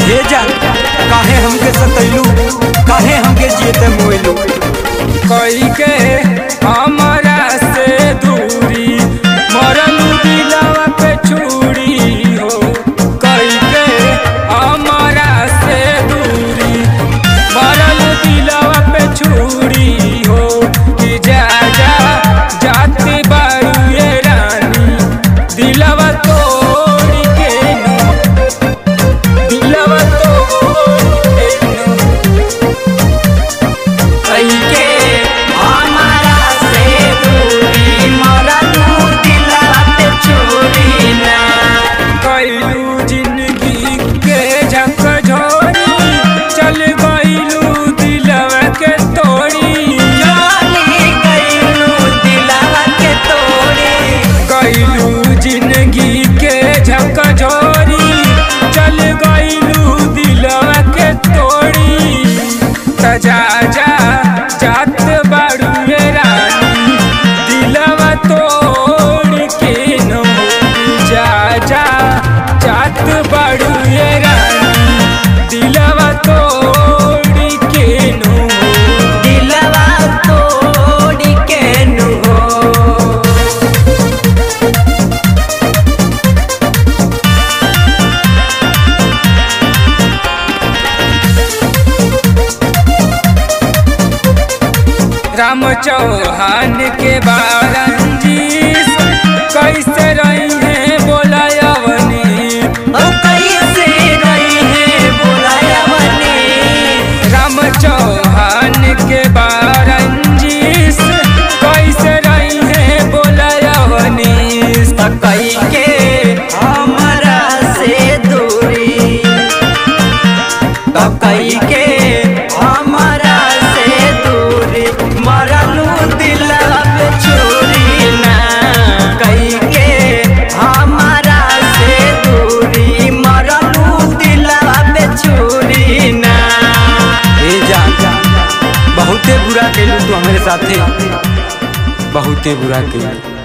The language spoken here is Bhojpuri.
हे जान काहे हमके सतैलू, काहे हमके जियते मोइलू। कई के हमारा से दूरी मरलू दिलवा पे छुरी हो। कई के हमारा से दूरी मरलू दिलवा पे छुरी हो। कि जा जा जाती बारू ये रानी दिलवा तोड़ी के नो, दिलवा तोड़ी के नो। कई के हमारा से दूरी मरलू दिलवा पे छुरी ना। गईलू जिंदगी के झकझोरी चल गईलू दिलवा के तोड़ी। गईलू जिंदगी के झकझोरी चल गईलू दिलवा के तोड़ी। तजा जा जात बारू ये रानी दिलवा तोड़ के नो। जा जा जात बारू ये रानी दिलवा तोड़ के नो, दिलवा तोड़ी के नु हो। राम चौहान के बारंजीस कैसे रही है बोलायवनी। कैसे रही है बोलायवनी। राम चौहान के बारंजीस कैसे रही है बोलायवनी। कई के हमारा से दूरी, कई के हमारा से दूरी मरलू दिलवा पे छुरी ना। कई के हमारा से दूरी मरलू दिलवा पे छुरी ना। ए जान बहुते बुरा केलू तू हमारे साथे, बहुते बुरा केलू।